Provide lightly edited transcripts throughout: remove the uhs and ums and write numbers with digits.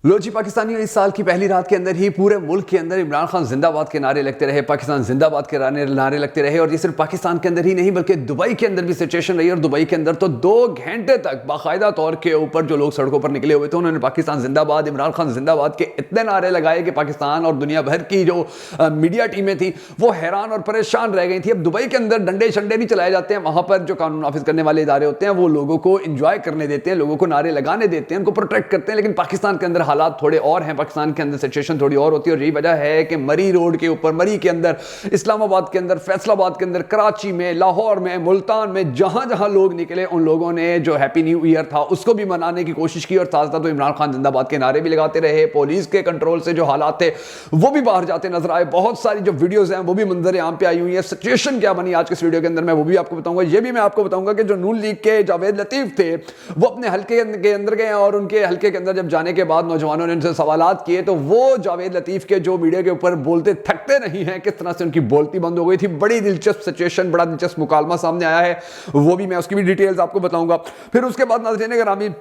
लो जी पाकिस्तानियों, इस साल की पहली रात के अंदर ही पूरे मुल्क के अंदर इमरान खान जिंदाबाद के नारे लगते रहे, पाकिस्तान जिंदाबाद के नारे लगते रहे। और ये सिर्फ पाकिस्तान के अंदर ही नहीं बल्कि दुबई के अंदर भी सिचुएशन रही। और दुबई के अंदर तो 2 घंटे तक बाकायदा तौर के ऊपर जो लोग सड़कों पर निकले हुए थे उन्होंने पाकिस्तान जिंदाबाद, इमरान खान जिंदाबाद के इतने नारे लगाए कि पाकिस्तान और दुनिया भर की जो मीडिया टीमें थी वो हैरान और परेशान रह गई थी। अब दुबई के अंदर डंडे शंडे नहीं चलाए जाते हैं, वहां पर जो कानून नाफिज करने वाले इदारे होते हैं वो लोगों को इंजॉय करने देते हैं, लोगों को नारे लगाने देते हैं, उनको प्रोटेक्ट करते हैं। लेकिन पाकिस्तान के अंदर हालात थोड़े और हैं, पाकिस्तान के अंदर सिचुएशन थोड़ी और होती है। और यही वजह है कि मरी रोड के ऊपर, मरी के अंदर, इस्लामाबाद के अंदर, फैसलाबाद के अंदर, कराची में, लाहौर में, मुल्तान में, जहां जहां लोग निकले उन लोगों ने जो हैप्पी न्यू ईयर था उसको भी मनाने की कोशिश की और साथ साथ तो इमरान खान जिंदाबाद के नारे भी लगाते रहे। पुलिस के कंट्रोल से जो हालात थे वो भी बाहर जाते नजर आए। बहुत सारी जो वीडियोस हैं वो भी मंजर आम पे आई हुई है। सिचुएशन क्या बनी आज के इस वीडियो के अंदर मैं वो भी आपको बताऊंगा। ये भी मैं आपको बताऊंगा कि जो नून लीग के जावेद लतीफ थे वो अपने हल्के के अंदर गए और उनके हल्के के अंदर जब जाने के बाद नौजवानों ने उनसे सवालात किए तो वो जावेद लतीफ के जो मीडिया के ऊपर बोलते थकते नहीं हैं, किस तरह से उनकी बोलती बंद हो गई थी। बड़ी दिलचस्प सिचुएशन, बड़ा दिलचस्प मुकालमा सामने आया है, वो भी मैं उसकी भी डिटेल्स आपको बताऊंगा। फिर उसके बाद नाज़रीन गिरामी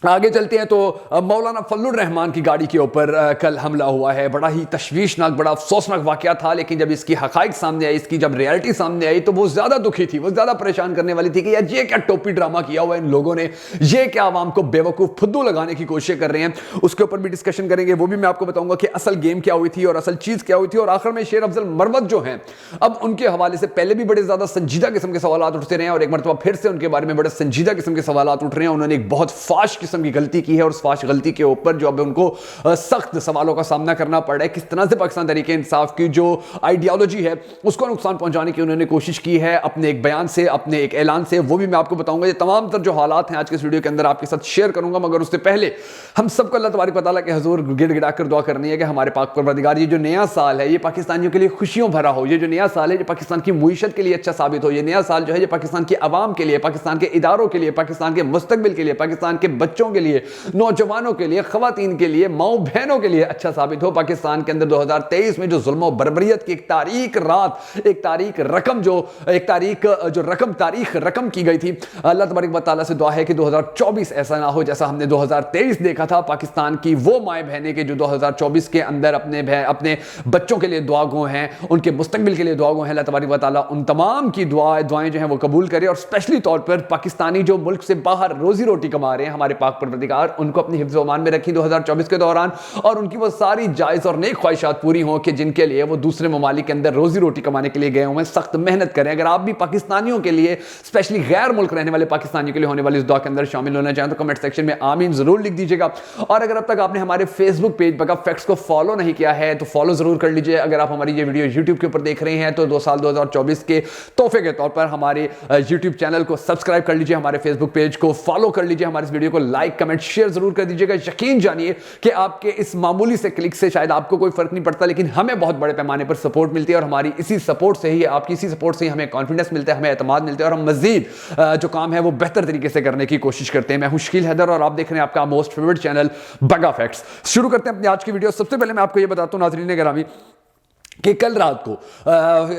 आगे चलते हैं तो मौलाना फजलुर रहमान की गाड़ी के ऊपर कल हमला हुआ है। बड़ा ही तशवीशनाक, बड़ा अफसोसनाक वाकया था, लेकिन जब इसकी हकाइक सामने आई, इसकी जब रियलिटी सामने आई तो वो ज्यादा दुखी थी, वो ज्यादा परेशान करने वाली थी कि यार ये क्या टोपी ड्रामा किया हुआ है इन लोगों ने, ये क्या आवाम को बेवकूफ फुद्दू लगाने की कोशिश कर रहे हैं। उसके ऊपर भी डिस्कशन करेंगे, वो भी मैं आपको बताऊंगा कि असल गेम क्या हुई थी और असल चीज क्या हुई थी। और आखिर में शेर अफजल मरवत जो हैं, अब उनके हवाले से पहले भी बड़े ज्यादा संजीदा किस्म के सवाल उठते रहे और एक मरतबा फिर से उनके बारे में बड़े संजीदा किस्म के सवाल उठ रहे हैं। उन्होंने एक बहुत फाश किस्म की गलती की है और फाश गलती के ऊपर जो अब उनको सख्त सवालों का सामना करना पड़ रहा है। किस तरह से पाकिस्तान तहरीक इंसाफ की जो आइडियोलॉजी है उसको नुकसान पहुंचाने की उन्होंने कोशिश की है अपने एक बयान से, अपने एक ऐलान से, वो भी मैं आपको बताऊंगा। ये तमाम तर जो हालात हैं आज के इस वीडियो के अंदर आपके साथ शेयर करूंगा। मगर उससे पहले हम सबको अल्लाह तबारक व तआला के हुजूर गिड़गिड़ा कर दुआ करनी है कि हमारे पाक परवरदिगार ये जो नया साल है ये पाकिस्तानियों के लिए खुशियों भरा हो। ये जो नया साल है ये पाकिस्तान की मुईशत के लिए अच्छा साबित हो। ये नया साल जो है ये पाकिस्तान की आवाम के लिए, पाकिस्तान के इदारों के लिए, पाकिस्तान के मुस्तकबिल के लिए, पाकिस्तान के बच्चों के लिए, नौजवानों के लिए, खवातीन के लिए, माओ बहनों के लिए अच्छा साबित हो। पाकिस्तान के अंदर 2023 में जो जुल्म और बर्बरियत की एक तारीख रात, एक तारीख रकम की गई थी, अल्लाह तबारक व तआला से दुआ है कि 2024 ऐसा ना हो जैसा हमने 2023 देखा था। पाकिस्तान की वो माए बहनें के जो 2024 के अंदर अपने बच्चों के लिए दुआ गो हैं, उनके मुस्तकबिल के लिए दुआ गो हैं। अल्लाह तबारक व तआला उन तमाम की दुआएं जो हैं वो कबूल करे। और स्पेशली तौर पर पाकिस्तानी जो मुल्क से बाहर रोजी रोटी कमा रहे हैं, हमारे पाक परवरदिगार उनको अपनी हिफ्ज़ व अमान में रखी 2024 के दौरान और उनकी वो सारी जायज़ और नेक ख्वाहिशात पूरी हों कि जिनके लिए वो दूसरे ममालिक के अंदर रोजी रोटी कमाने के लिए गए हुए हैं। सख्त मेहनत करें। अगर आप भी पाकिस्तानियों के लिए, स्पेशली गैर मुल्क रहने वाले पाकिस्तानियों के लिए होने वाली इस दुआ के अंदर शामिल होना चाहें तो कमेंट सेक्शन में आमीन जरूर लिख दीजिएगा। और अगर अब तक आपने हमारे फेसबुक पेज बगा फैक्ट्स को फॉलो नहीं किया है तो फॉलो जरूर कर लीजिए। अगर आप हमारी ये वीडियो यूट्यूब के ऊपर देख रहे हैं तो 2 साल 2024 के तोहफे के तौर पर हमारे यूट्यूब चैनल को सब्सक्राइब कर लीजिए, हमारे फेसबुक पेज को फॉलो कर लीजिए, हमारे इस वीडियो को लाइक, कमेंट, शेयर जरूर कर दीजिएगा। यकीन जानिए कि आपके इस मामूली से क्लिक से शायद आपको कोई फर्क नहीं पड़ता, लेकिन हमें बहुत बड़े पैमाने पर सपोर्ट मिलती है और हमारी इसी सपोर्ट से ही, आपकी इसी सपोर्ट से ही हमें कॉन्फिडेंस मिलता है, हमें एतमाद मिलता है और हम मजीद जो काम है वो बेहतर तरीके से करने की कोशिश करते हैं। मैं हूं शकील हैदर और आप देख रहे हैं आपका मोस्ट फेवरेट चैनल बगा फैक्ट्स। शुरू करते हैं अपनी आज की वीडियो। सबसे पहले मैं आपको ये बताता हूं नाज़रीन गिरामी कि कल रात को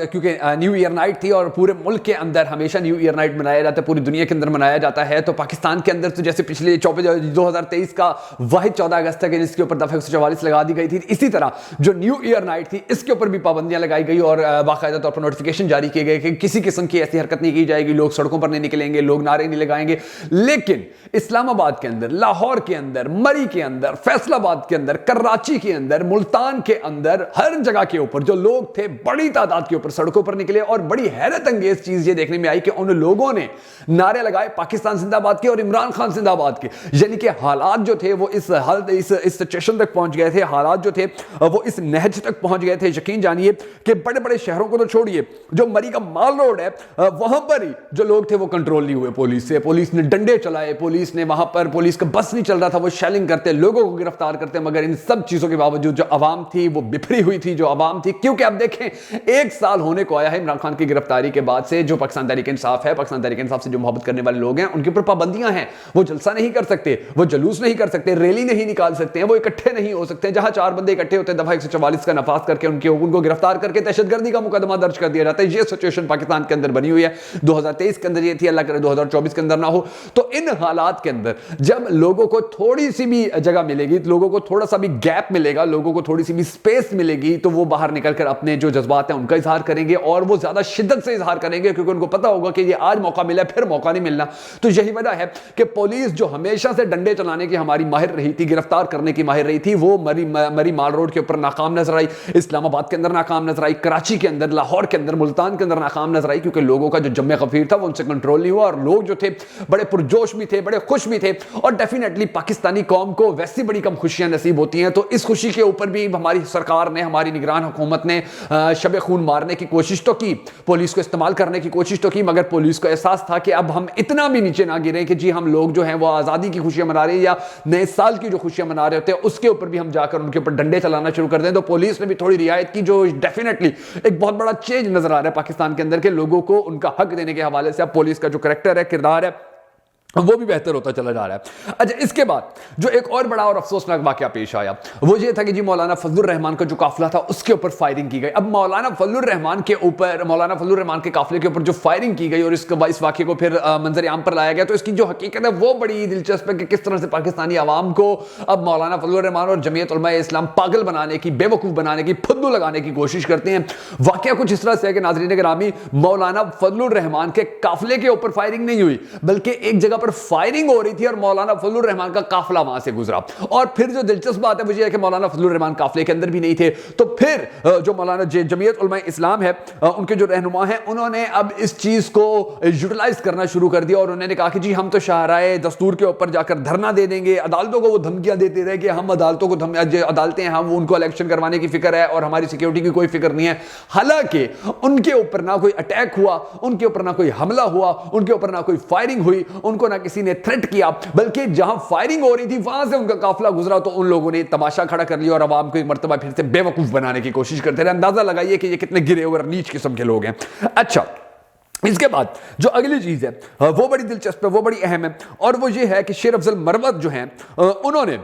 क्योंकि न्यू ईयर नाइट थी और पूरे मुल्क के अंदर हमेशा न्यू ईयर नाइट मनाया जाता है, पूरी दुनिया के अंदर मनाया जाता है। तो पाकिस्तान के अंदर तो जैसे पिछले 2023 का वाहिद 14 अगस्त तक जिसके ऊपर दफ़ा 144 लगा दी गई थी, इसी तरह जो न्यू ईयर नाइट थी इसके ऊपर भी पाबंदियां लगाई गई और बाकायदा तौर पर नोटिफिकेशन जारी किए गए कि किसी किस्म की ऐसी हरकत नहीं की जाएगी, लोग सड़कों पर नहीं निकलेंगे, लोग नारे नहीं लगाएंगे। लेकिन इस्लामाबाद के अंदर, लाहौर के अंदर, मरी के अंदर, फैसलाबाद के अंदर, कराची के अंदर, मुल्तान के अंदर, हर जगह के ऊपर जो लोग थे बड़ी तादाद के ऊपर सड़कों पर निकले और बड़ी हैरत अंगेज चीज ये देखने में आई कि उन लोगों ने नारे लगाए पाकिस्तान जिंदाबाद के और इमरान खान जिंदाबाद के। यानी कि हालात जो थे वो इस सिचुएशन तक पहुंच गए थे, हालात जो थे वो इस नहज तक पहुंच गए थे। यकीन जानिए कि बड़े बड़े शहरों को तो छोड़िए, जो मरी का माल रोड है वहां पर ही जो लोग थे वो कंट्रोल नहीं हुए पुलिस से। पुलिस ने डंडे चलाए, पुलिस ने वहां पर, पुलिस का बस नहीं चल रहा था, वो शेलिंग करते, लोगों को गिरफ्तार करते। मगर इन सब चीजों के बावजूद जो आवाम थी वो बिफरी हुई थी, जो आवाम थी کیونکہ اب دیکھیں 1 سال ہونے کو آیا ہے عمران خان کی گرفتاری کے بعد سے. جو پاکستان تحریک انصاف ہے, پاکستان تحریک انصاف سے جو محبت کرنے والے لوگ ہیں, ان کے اوپر پابندیاں ہیں. وہ جلسہ نہیں کر سکتے, وہ جلوس نہیں کر سکتے, ریلی نہیں نکال سکتے ہیں, وہ اکٹھے نہیں ہو سکتے. جہاں 4 بندے اکٹھے ہوتے ہیں دفعہ 144 کا نفاذ کر کے ان کو گرفتار کر کے دہشت گردی کا مقدمہ درج کر دیا جاتا ہے. یہ سچویشن پاکستان کے اندر بنی ہوئی ہے. 2023 کے اندر یہ تھی, اللہ کرے 2024 کے اندر نہ ہو. تو ان حالات کے اندر جب لوگوں کو تھوڑی سی بھی جگہ ملے گی, لوگوں کو تھوڑا سا بھی گیپ ملے گا, لوگوں کو تھوڑی سی بھی سپیس ملے گی, تو وہ باہر نکل کر اپنے جو جذبات ہیں ان کا اظہار کریں گے, اور وہ زیادہ شدت سے اظہار کریں گے, کیونکہ ان کو پتا ہوگا کہ یہ آج موقع ملا پھر موقع نہیں ملنا. تو یہی وجہ ہے کہ پولیس جو ہمیشہ سے ڈنڈے چلانے کی ہماری ماہر رہی تھی, گرفتار کرنے کی ماہر رہی تھی, وہ مری مال روڈ کے اوپر ناکام نظر آئی, اسلام آباد کے اندر ناکام نظر آئی, کراچی کے اندر, لاہور کے اندر, ملتان کے اندر ناکام نظر آئی, کیونکہ لوگوں کا جو جم غفیر تھا وہ ان سے کنٹرول نہیں ہوا, اور لوگ جو تھے بڑے پرجوش بھی تھے, بڑے خوش بھی تھے. اور ڈیفینیٹلی پاکستانی قوم کو ویسی بڑی کم خوشیاں نصیب ہوتی ہیں, تو اس خوشی کے اوپر بھی ہماری سرکار نے, ہماری نگران حکومت نے شب خون مارنے کی کوشش تو کی, پولیس کو استعمال کرنے کی کوشش تو کی, مگر پولیس کو احساس تھا کہ اب ہم اتنا بھی نیچے نہ گریں کہ جی ہم لوگ جو ہیں وہ آزادی کی خوشیاں منا رہے ہیں یا نئے سال کی جو خوشیاں منا رہے ہوتے ہیں اس کے اوپر بھی ہم جا کر ان کے اوپر ڈنڈے چلانا شروع کر دیں. تو پولیس نے بھی تھوڑی رعایت کی, جو ڈیفینیٹلی ایک بہت بڑا چینج نظر آ رہا ہے پاکستان کے اندر, کہ لوگوں کو ان کا حق دینے کے حوالے سے اب پولیس کا جو کریکٹر ہے, کردار ہے, وہ بھی بہتر ہوتا چلا جا رہا ہے. اچھا, اس کے بعد جو ایک اور بڑا اور افسوسناک واقعہ پیش آیا وہ یہ تھا کہ جی مولانا فضل الرحمان کا جو قافلہ تھا اس کے اوپر فائرنگ کی گئی. اب مولانا فضل الرحمان کے قافلے کے اوپر جو فائرنگ کی گئی اور اس واقعے کو پھر منظر عام پر لایا گیا, تو اس کی جو حقیقت ہے وہ بڑی دلچسپ ہے کہ کس طرح سے پاکستانی عوام کو اب مولانا فضل الرحمان اور جمعیت علماء اسلام پاگل بنانے کی, بے وقوف بنانے کی, پھدو لگانے کی کوشش کرتے ہیں. واقعہ کچھ اس طرح سے ہے کہ ناظرین گرامی, مولانا فضل الرحمان کے قافلے کے اوپر فائرنگ نہیں ہوئی, بلکہ ایک جگہ پر فائرنگ ہو رہی تھی اور مولانا فضل الرحمان کا قافلہ وہاں سے گزرا. اور پھر جو دلچسپ بات ہے وہ یہ ہے کہ مولانا فضل الرحمان قافلے کے اندر بھی نہیں تھے. تو پھر جو مولانا جمعیت علماء اسلام ہے, ان کے جو رہنما ہیں, انہوں نے اب اس چیز کو یوٹیلائز کرنا شروع کر دیا, اور انہوں نے کہا کہ جی ہم تو شاہراہ دستور کے اوپر جا کر دھرنا دے دیں گے. عدالتوں کو وہ دھمکیاں دیتے رہے کہ ہم عدالتوں کو عدالتیں ہیں, ہم ان کو الیکشن کروانے کی فکر ہے اور ہماری سیکیورٹی کی کوئی فکر نہیں ہے. حالانکہ ان کے اوپر نہ کوئی اٹیک ہوا, ان کے اوپر نہ کوئی حملہ ہوا, ان کے اوپر نہ کوئی فائرنگ ہوئی, ان کو نہ کسی نے تھریٹ کیا, بلکہ جہاں فائرنگ ہو رہی تھی وہاں سے ان کا قافلہ گزرا تو ان لوگوں نے تماشا کھڑا کر لیا اور عوام کو ایک مرتبہ پھر سے بے وقوف بنانے کی کوشش کرتے رہے. اندازہ لگائیے کہ یہ کتنے گرے ہوئے اور نیچ قسم کے لوگ ہیں. اچھا, اس کے بعد جو اگلی چیز ہے وہ بڑی دلچسپ ہے, وہ بڑی اہم ہے, اور وہ یہ ہے کہ شیر افضل مروت جو ہیں, انہوں نے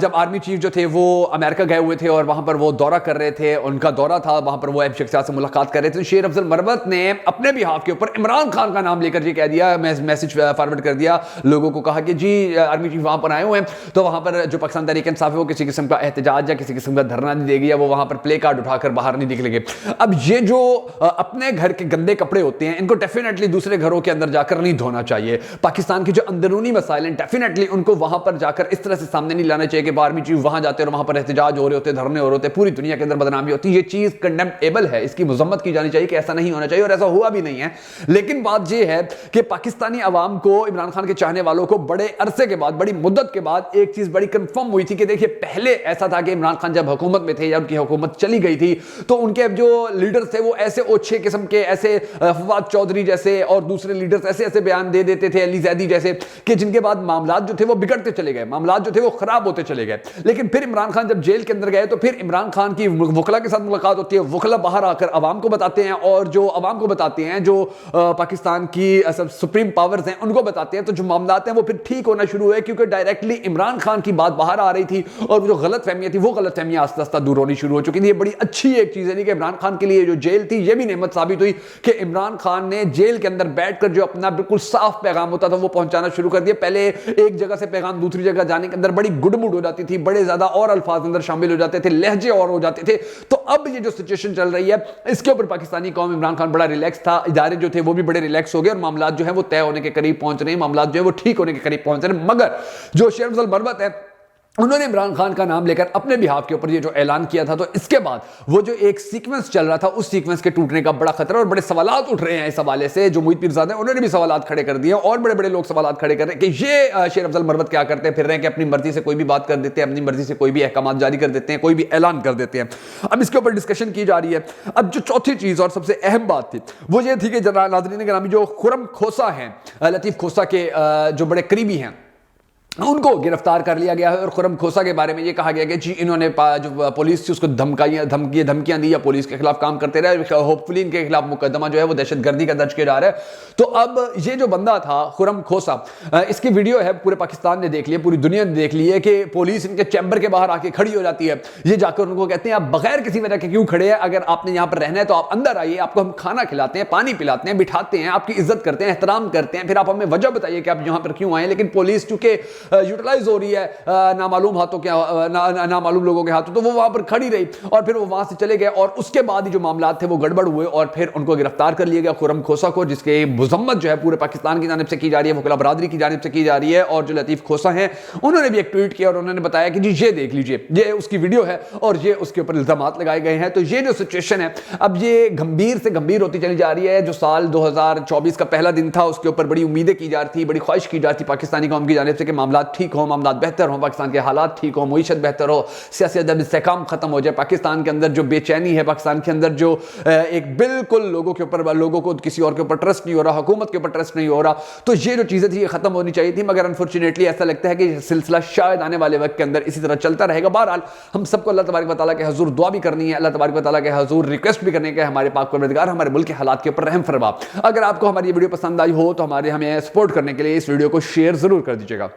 جب آرمی چیف جو تھے وہ امریکہ گئے ہوئے تھے اور وہاں پر وہ دورہ کر رہے تھے, ان کا دورہ تھا, وہاں پر وہ اہم شخصیات سے ملاقات کر رہے تھے. شیر افضل مروت نے اپنے بہاف کے اوپر عمران خان کا نام لے کر یہ کہہ دیا, میسج فارورڈ کر دیا لوگوں کو, کہا کہ جی آرمی چیف وہاں پر آئے ہوئے ہیں, تو وہاں پر جو پاکستان تحریک انصاف ہے وہ کسی قسم کا احتجاج یا کسی قسم کا دھرنا نہیں دے گی, یا وہ وہاں پر پلے کارڈ اٹھا کر باہر نہیں نکلیں گے. اب یہ جو اپنے گھر کے گندے کپڑے ہوتے ہیں, ان کو ڈیفینیٹلی دوسرے گھروں کے اندر جا کر نہیں دھونا چاہیے. پاکستان کے جو اندرونی مسائل ہیں ڈیفینیٹلی ان کو وہاں پر جا کر اس طرح سے سامنے نہیں لانا چاہیے کہ آرمی چیف وہاں جاتے اور وہاں پر احتجاج ہو رہے ہوتے, دھرنے ہو رہے ہوتے, پوری دنیا کے اندر بدنامی ہوتی. یہ چیز کنڈیمنیبل ہے, اس کی مذمت کی جانی چاہیے کہ ایسا نہیں ہونا چاہیے, اور ایسا ہوا بھی نہیں ہے. لیکن بات یہ ہے کہ پاکستانی عوام کو, عمران خان کے چاہنے والوں کو بڑے عرصے کے بعد, بڑی مدت کے بعد ایک چیز بڑی کنفرم ہوئی تھی کہ دیکھیے پہلے ایسا تھا کہ عمران خان جب حکومت میں تھے یا ان کی حکومت چلی گئی تھی تو ان کے جو لیڈرز تھے وہ ایسے اوچھے قسم کے, ایسے فواد چودھری جیسے اور دوسرے لیڈرز ایسے بیان دے دیتے تھے, علی زیدی جیسے, کہ جن کے بعد معاملات جو تھے وہ بگڑتے چلے گئے, معاملات جو تھے وہ خراب ہوتے چلے گئے. لیکن پھر عمران خان جب جیل کے اندر گئے تو پھر عمران خان کی وکلا کے ساتھ ملاقات ہوتی ہے, وکلا باہر آ کر عوام کو بتاتے ہیں, اور جو عوام کو بتاتے ہیں, جو پاکستان کی سپریم پاورز ہیں ان کو بتاتے ہیں, تو جو معاملات ہیں وہ پھر ٹھیک ہونا شروع ہوئے, کیونکہ ڈائریکٹلی عمران خان کی بات باہر آ رہی تھی اور جو غلط فہمیاں تھی وہ غلط فہمیاں آہستہ آہستہ دور ہونی شروع ہو چکی تھی. یہ بڑی اچھی ایک چیز ہے کہ عمران خان کے لیے جو جیل تھی یہ بھی نعمت ثابت ہوئی کہ عمران خان نے جیل کے اندر بیٹھ کر جو اپنا بالکل صاف پیغام ہوتا تھا وہ پہنچانا شروع کر دیا. پہلے ایک جگہ سے پیغام دوسری جگہ جانے کے اندر بڑی گڑمڑ ہو جاتی تھی, بڑے زیادہ اور الفاظ اندر شامل ہو جاتے تھے, لہجے اور ہو جاتے تھے. تو اب یہ جو سچویشن چل رہی ہے اس کے اوپر پاکستانی قوم, عمران خان بڑا ریلیکس تھا, ادارے جو تھے وہ بھی بڑے ریلیکس ہو گئے, اور معاملات جو ہیں وہ طے ہونے کے قریب پہنچ رہے ہیں, معاملات جو ہیں وہ ٹھیک ہونے کے قریب پہنچ رہے ہیں. مگر جو شیر افضل مروت ہے انہوں نے عمران خان کا نام لے کر اپنے بہاف کے اوپر یہ جو اعلان کیا تھا, تو اس کے بعد وہ جو ایک سیکوینس چل رہا تھا اس سیکوینس کے ٹوٹنے کا بڑا خطرہ, اور بڑے سوالات اٹھ رہے ہیں اس حوالے سے. جو محیط پیرزادہ ہیں انہوں نے بھی سوالات کھڑے کر دیے, اور بڑے بڑے لوگ سوالات کھڑے کر رہے ہیں کہ یہ شیر افضل مروت کیا کرتے پھر رہے ہیں کہ اپنی مرضی سے کوئی بھی بات کر دیتے ہیں, اپنی مرضی سے کوئی بھی احکامات جاری کر دیتے ہیں, کوئی بھی اعلان کر دیتے ہیں. اب اس کے اوپر ڈسکشن کی جا رہی ہے. اب جو چوتھی چیز اور سب سے اہم بات تھی وہ یہ تھی کہ ناظرین گرامی جو خرم کھوسہ ہیں, لطیف کھوسہ کے جو بڑے قریبی ہیں, उनको गिरफ्तार कर लिया गया है। और खुरम खोसा के बारे में ये कहा गया कि जी इन्होंने जो पुलिस थी उसको धमकियां दी या पुलिस के खिलाफ काम करते रहे, होपफुली इनके खिलाफ मुकदमा जो है वो दहशतगर्दी का दर्ज किया जा रहा है। तो अब ये जो बंदा था खुरम खोसा, इसकी वीडियो है पूरे पाकिस्तान ने देख ली है, पूरी दुनिया ने देख ली है कि पुलिस इनके चैम्बर के बाहर आके खड़ी हो जाती है। ये जाकर उनको कहते हैं आप बगैर किसी वजह के क्यों खड़े हैं, अगर आपने यहाँ पर रहना है तो आप अंदर आइए, आपको हम खाना खिलाते हैं, पानी पिलाते हैं, बिठाते हैं, आपकी इज्जत करते हैं, एहतराम करते हैं, फिर आप हमें वजह बताइए कि आप यहाँ पर क्यों आए। लेकिन पुलिस चूंकि यूटिलाइज हो रही है नामालूम हाथों के नामालूम लोगों के हाथों, तो वो वहां पर खड़ी रही और फिर वो वहां से चले गए। और उसके बाद ही जो मामला थे वो गड़बड़ हुए और फिर उनको गिरफ्तार कर लिया गया खुरम खोसा को, जिसके मजम्मत जो है पूरे पाकिस्तान की जानिब से की जा रही है, वकला बरादरी की जानिब से की जा रही है। और जो लतीफ खोसा हैं उन्होंने भी एक ट्वीट किया और उन्होंने बताया कि जी ये देख लीजिए, ये उसकी वीडियो है और ये उसके ऊपर इल्जामात लगाए गए हैं। तो ये जो सिचुएशन है अब ये गंभीर से गंभीर होती चली जा रही है। जो साल 2024 का पहला दिन था उसके ऊपर बड़ी उम्मीदें की जा रही थी, बड़ी ख्वाहिश की जा रही थी पाकिस्तानी कौम की जानिब से कि मामला ठीक हो, मामला बेहतर हो, पाकिस्तान के हालात ठीक हो, मईशत बेहतर हो, सियासी अदब इस्तेहकाम खत्म हो जाए, पाकिस्तान के अंदर जो बेचैनी है, पाकिस्तान के अंदर जो एक बिल्कुल लोगों के ऊपर, लोगों को किसी और के ऊपर ट्रस्ट नहीं हो रहा, हुकूमत के ऊपर ट्रस्ट नहीं हो रहा, तो ये जो चीजें थी ये खत्म होनी चाहिए थी। मगर अनफॉर्चुनेटली ऐसा लगता है कि सिलसिला शायद आने वाले वक्त के अंदर इसी तरह चलता रहेगा। बहरहाल हम सबको अल्लाह तबारक व तआला के हुजूर दुआ भी करनी है, अल्लाह तबारक व तआला के हुजूर रिक्वेस्ट भी करने के हमारे पाक परवरदिगार हमारे मुल्क के हालात के ऊपर रहम फरमा। अगर आपको हमारी ये वीडियो पसंद आई हो तो हमें सपोर्ट करने के लिए इस वीडियो को शेयर जरूर कर दीजिएगा।